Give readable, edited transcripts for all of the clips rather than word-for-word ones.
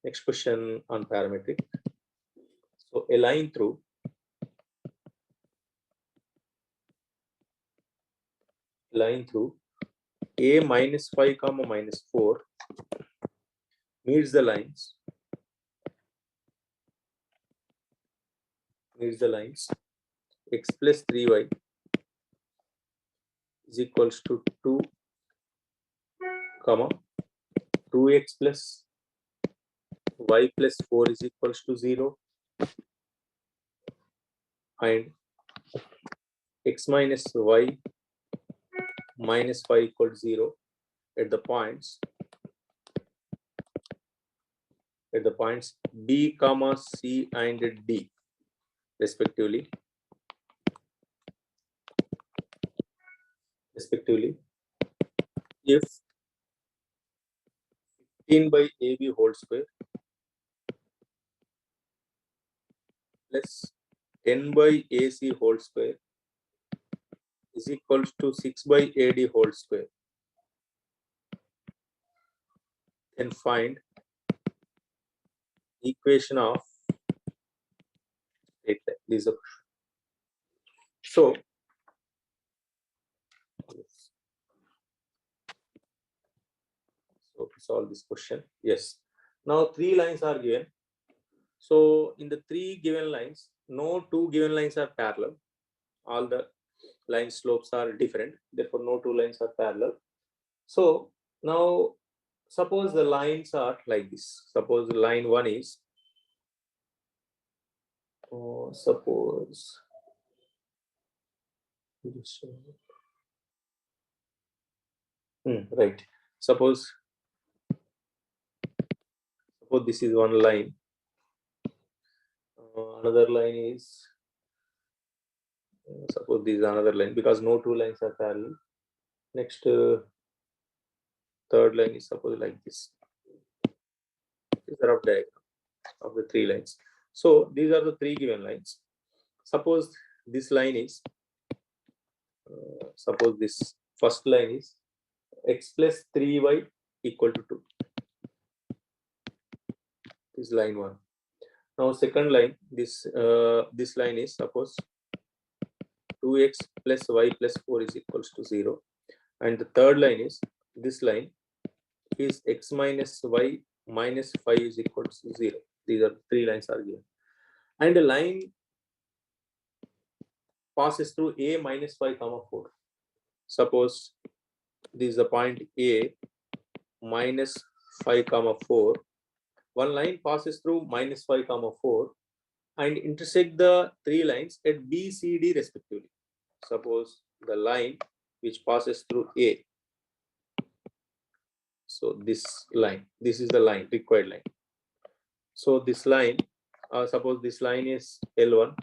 Next question on parametric. So a line through a minus 5 comma minus 4 meets the lines x plus 3y is equals to 2 comma 2x plus y plus 4 is equals to 0 and x minus y minus 5 equal to 0 at the points B comma C and D respectively if 15 by AB whole square plus 10 by AC whole square is equals to 6 by AD whole square, then find equation of straight line. This is a question. So to solve this question, yes. Now 3 lines are given. So in the 3 given lines, no 2 given lines are parallel. All the line slopes are different. Therefore, no 2 lines are parallel. So now suppose the lines are like this. Suppose line 1 is right. Suppose this is one line. Another line is suppose this is another line because no 2 lines are parallel. Next third line is suppose like this. This is a rough diagram of the 3 lines. So these are the 3 given lines. Suppose this line is suppose this first line is x plus 3y equal to 2. This is line 1. Now second line, this line is suppose 2x plus y plus 4 is equals to 0, and the third line is this line is x minus y minus 5 is equals to 0. These are 3 lines are given, and a line passes through a minus 5 comma 4. Suppose this is the point A minus 5 comma 4. One line passes through minus 5 comma 4 and intersect the 3 lines at B, C, D respectively. Suppose the line which passes through A. So this line, this is the line, required line. So this line, suppose this line is L1,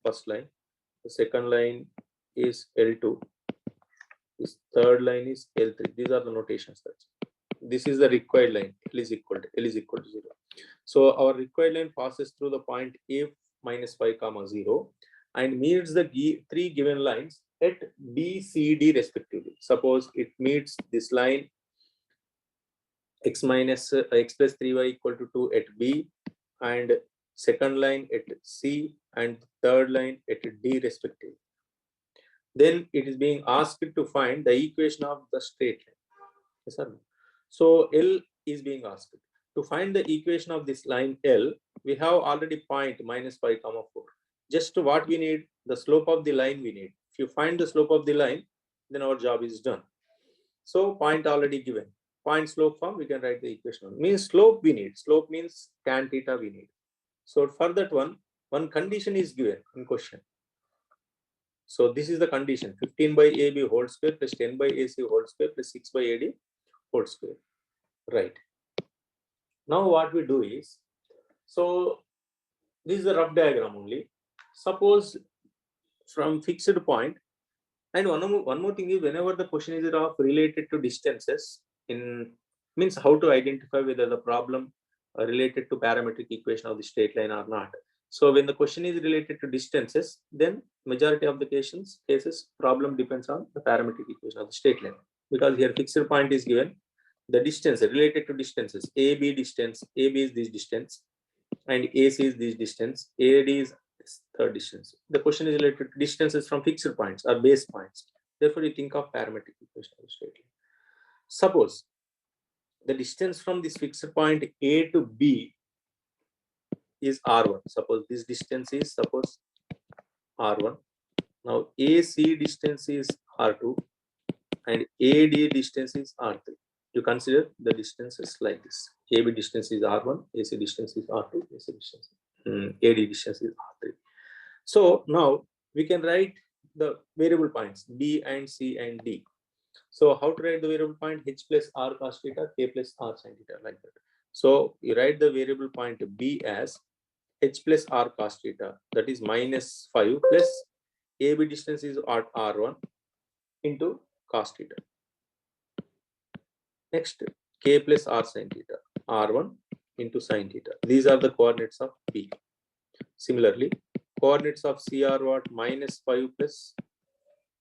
first line. The second line is L2. This third line is L3. These are the notations. This is the required line. L is equal to 0. So our required line passes through the point A minus 5 comma 0 and meets the 3 given lines at B, C, D respectively. Suppose it meets this line x plus 3y equal to 2 at B, and second line at C, and third line at D respectively. Then it is being asked to find the equation of the straight line. Yes or no? So L is being asked. To find the equation of this line L, we have already point minus 5 comma 4. Just what we need, the slope of the line we need. If you find the slope of the line, then our job is done. So point already given. Point slope form, we can write the equation. Means slope we need. Slope means tan theta we need. So for that one condition is given in question. So this is the condition: 15 by AB whole square plus 10 by AC whole square plus 6 by AD whole square. Right. Now what we do is, so this is a rough diagram only. Suppose from fixed point, and one more thing is, whenever the question is of related to distances, in means how to identify whether the problem related to parametric equation of the straight line or not. So when the question is related to distances, then majority of the cases problem depends on the parametric equation of the straight line, because here fixed point is given the distance related to distances. AB distance, AB is this distance, and AC is this distance, AD is this third distance. The question is related to distances from fixed points or base points. Therefore, you think of parametric equation straightly. Suppose the distance from this fixed point A to B is R1. Suppose this distance is R1. Now AC distance is R2 and AD distance is R3. You consider the distances like this. AB distance is R1, AC distance is R2, AC distance, AD distance is R3. So now we can write the variable points B and C and D. So how to write the variable point? H plus R cos theta, K plus R sin theta, like that. So you write the variable point B as H plus R cos theta, that is minus 5 plus AB distance is R1 into cos theta. Next, K plus R sin theta, R1 into sin theta. These are the coordinates of B. Similarly, coordinates of C are what? Minus 5 plus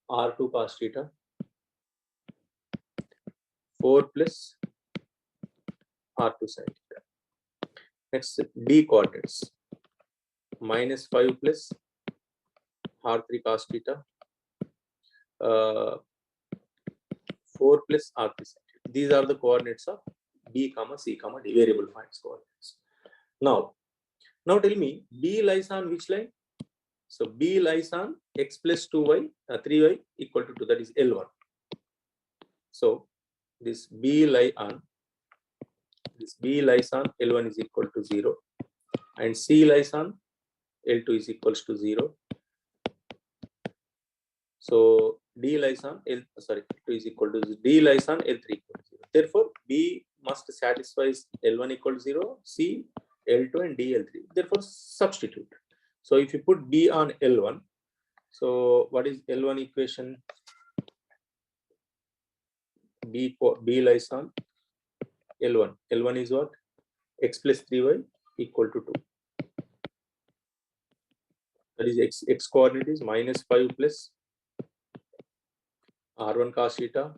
R2 cos theta, 4 plus R2 sin theta. Next, D coordinates, minus 5 plus R3 cos theta, 4 plus R3 sin theta. These are the coordinates of B, C, D, variable points coordinates. Now tell me, B lies on which line? So B lies on x plus 2y, 3y equal to 2, that is L1. So this B lies on L1 is equal to 0 and C lies on L2 is equals to 0. So D lies on L2 is equal to D lies on L3 equal to 0. Therefore, B must satisfy L1 equal to 0, C L2 and D L3. Therefore, substitute. So if you put B on L1, so what is L1 equation? B lies on L1. L1 is what? X plus 3y equal to 2. That is x coordinate is minus 5 plus R1 cos theta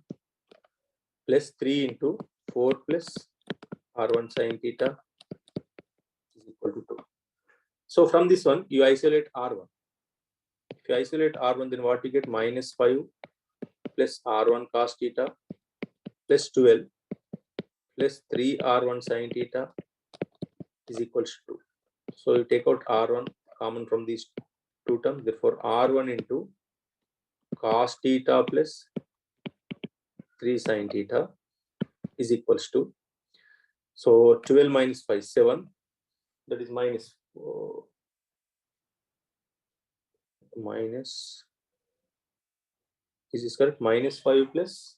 plus 3 into 4 plus R1 sin theta is equal to 2. So from this one, you isolate R1. If you isolate R1, then what you get? Minus 5 plus R1 cos theta plus 12 plus 3 R1 sin theta is equals to 2. So you take out R1 common from these two terms. Therefore, R1 into cos theta plus 3 sin theta is equals to, so 12 minus 5, 7, that is minus is this correct? Minus 5 plus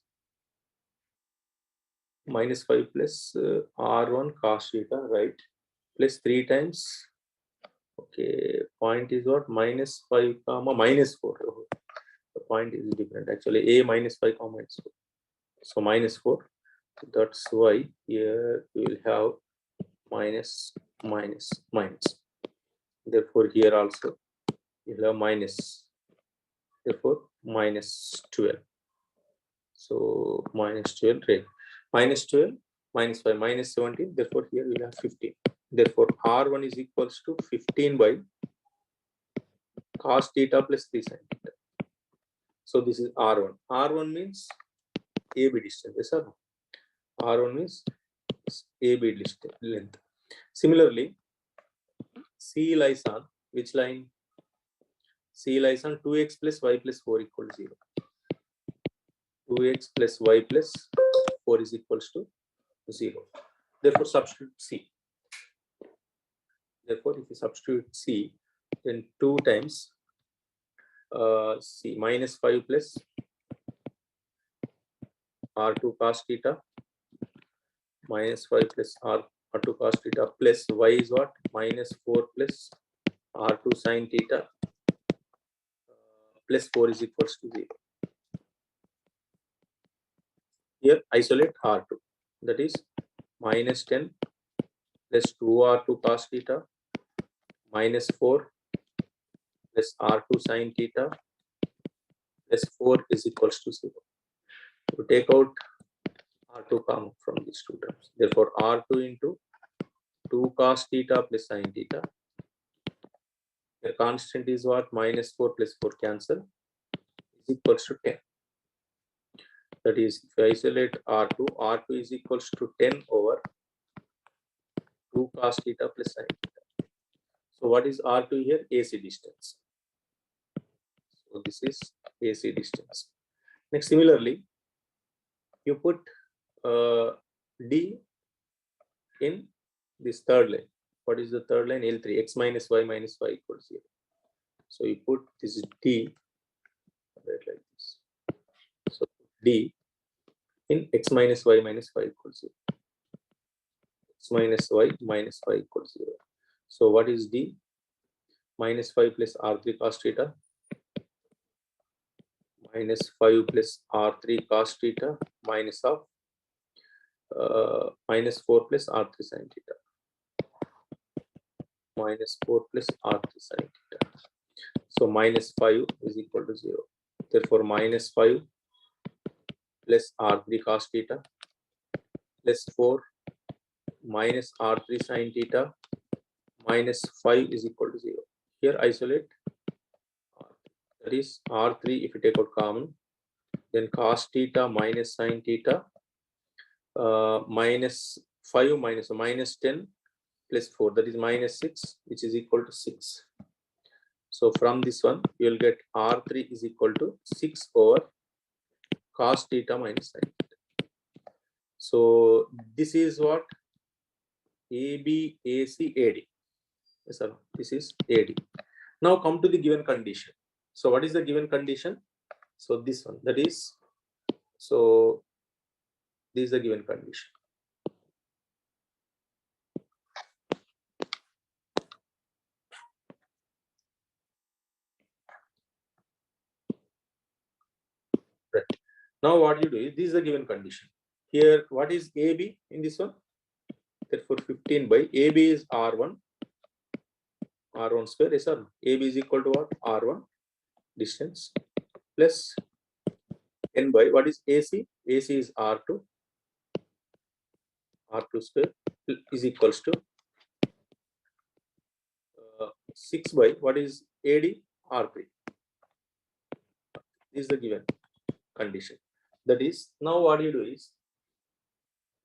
R1 cos theta, right? Plus 3 times, okay, point is what? Minus 5 comma minus 4. The point is different actually. A minus 5 comma minus 4. So minus 4. That's why here we will have minus. Therefore, here also you will have minus. Therefore, minus 12. So minus 12, right? Minus 12, minus 5, minus 17. Therefore, here we will have 15. Therefore, R1 is equals to 15 by cos theta plus 3 sin theta. So this is R1. R1 means AB distance. Yes, sir. R1 means AB distance length. Similarly, C lies on which line? C lies on 2x plus y plus 4 equals 0. 2x plus y plus 4 is equals to 0. Therefore, substitute C. Therefore, if you substitute C, then 2 times C minus 5 plus R2 cos theta minus 5 plus R2 cos theta plus y is what? Minus 4 plus R2 sin theta plus 4 is equals to 0. Here isolate R2. That is minus 10 plus 2R2 cos theta minus 4 plus R2 sin theta plus 4 is equals to 0. To take out R2 common from these two terms. Therefore, R2 into 2 cos theta plus sin theta. The constant is what? Minus 4 plus 4 cancel is equals to 10. That is, if I isolate R2, R2 is equals to 10 over 2 cos theta plus sin theta. So what is R2 here? AC distance. So this is AC distance. Next, similarly, you put D in this third line. What is the third line? L3, x minus y equals 0. So you put this D right like this. So D in x minus y equals 0. X minus y equals 0. So what is D? Minus 5 plus R3 cos theta minus 5 plus R3 cos theta minus of minus 4 plus R3 sin theta. Minus 4 plus R3 sin theta. So minus 5 is equal to 0. Therefore, minus 5 plus R3 cos theta plus 4 minus R3 sin theta minus 5 is equal to 0. Here isolate R3. That is R3 if you take out common, then cos theta minus sin theta minus 5 minus 10 plus 4, that is minus 6, which is equal to 6. So from this one, you will get R3 is equal to 6 over cos theta minus sin theta. So this is what? AB, AC, AD. Yes, sir. This is AD. Now come to the given condition. So what is the given condition? So this one, that is, so this is the given condition. Right. Now what you do is, this is the given condition. Here, what is AB in this one? Therefore, 15 by AB is R1 square. Yes, sir. AB is equal to what? R1 distance plus 10 by what is AC? AC is R2 square is equals to 6 by what is AD? R3. This is the given condition. That is, now what you do is,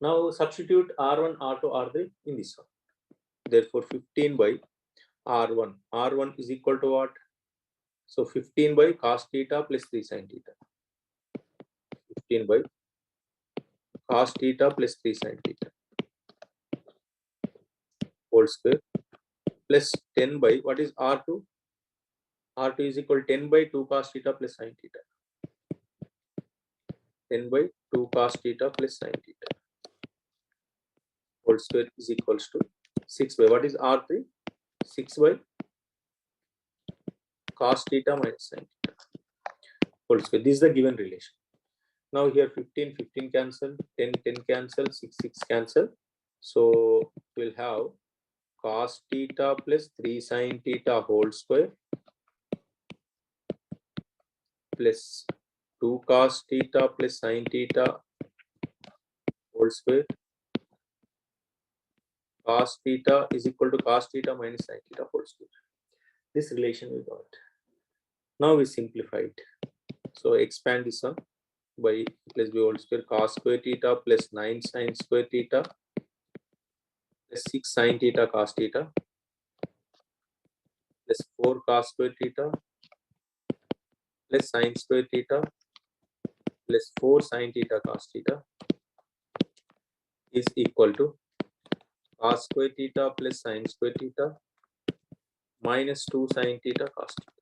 now substitute R1, R2, R3 in this one. Therefore, 15 by R1. R1 is equal to what? So 15 by cos theta plus 3 sin theta. 15 by cos theta plus 3 sin theta whole square plus 10 by what is R2? R2 is equal to 10 by 2 cos theta plus sin theta. 10 by 2 cos theta plus sin theta whole square is equals to 6 by what is R3? 6 by cos theta minus sin theta whole square. This is the given relation. Now here 15 cancel, 10 cancel, 6 cancel. So we'll have cos theta plus 3 sin theta whole square plus 2 cos theta plus sin theta whole square. Cos theta is equal to cos theta minus sin theta whole square. This relation we got. Now we simplify it. So expand this one by plus b whole square, cos square theta plus 9 sin square theta plus 6 sin theta cos theta plus 4 cos square theta plus sin square theta plus 4 sin theta cos theta is equal to cos square theta plus sin square theta minus 2 sin theta cos theta.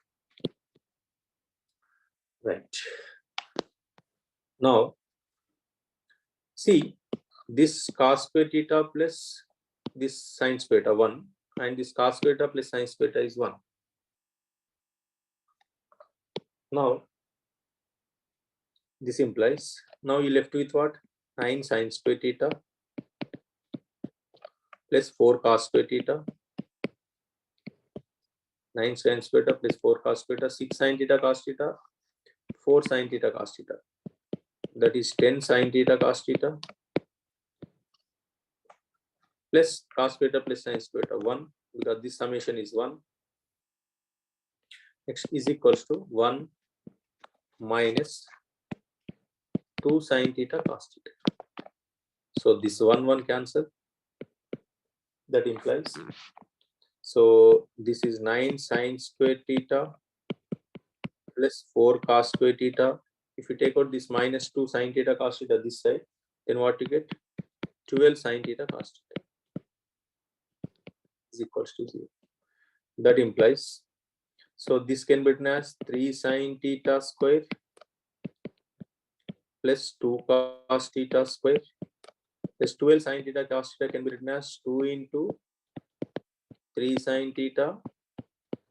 Right. Now, see this cos square theta plus this sin square theta 1 and this cos square theta plus sin square theta is 1. Now, this implies, now you left with what? 9 sin square theta plus 4 cos square theta, 9 sin square theta plus 4 cos square theta, 6 sin theta cos theta, 4 sin theta cos theta. That is 10 sin theta cos theta plus cos square theta plus sin square theta 1, because this summation is 1. X is equals to 1 minus 2 sin theta cos theta. So this 1 cancel. That implies, so this is 9 sin square theta plus 4 cos square theta. If you take out this minus 2 sin theta cos theta this side, then what you get? 12 sin theta cos theta is equals to 0. That implies, so this can be written as 3 sin theta square plus 2 cos theta square plus 12 sin theta cos theta can be written as 2 into 3 sin theta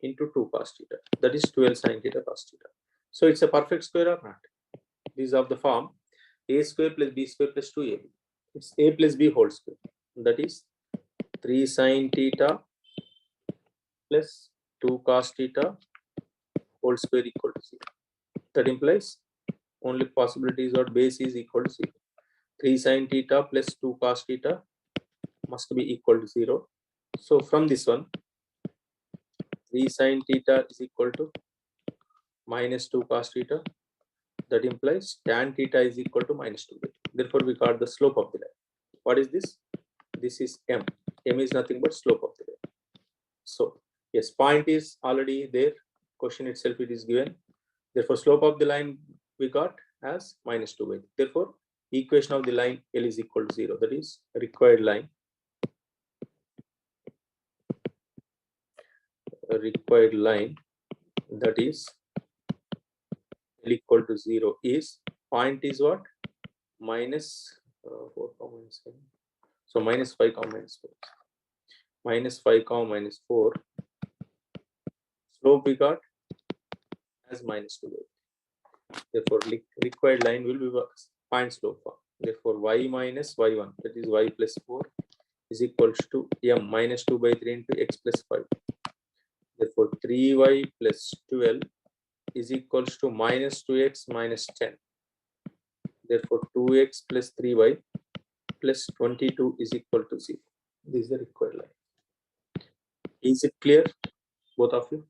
into 2 cos theta. That is 12 sin theta cos theta. So it's a perfect square or not? These are the form a square plus b square plus 2ab. It's a plus b whole square. That is 3 sin theta plus 2 cos theta whole square equal to 0. That implies only possibility is what base is equal to 0. 3 sin theta plus 2 cos theta must be equal to 0. So from this one, 3 sin theta is equal to minus 2 cos theta. That implies tan theta is equal to minus 2. Therefore, we got the slope of the line. What is this? This is m. M is nothing but slope of the line. So, yes, point is already there. Question itself it is given. Therefore, slope of the line we got as minus 2. Therefore, equation of the line L is equal to 0. That is required line. A required line that is L equal to 0 is, point is what? Minus 4 comma minus 7. So minus 5 comma minus 4. Minus 5 comma minus 4. Slope we got as minus 2. Therefore, required line will be point slope form. Therefore, y minus y1, that is y plus 4, is equals to m minus 2 by 3 into x plus 5. Therefore, 3y plus 12 is equals to minus 2x minus 10. Therefore, 2x plus 3y plus 22 is equal to 0. This is the required line. Is it clear, both of you?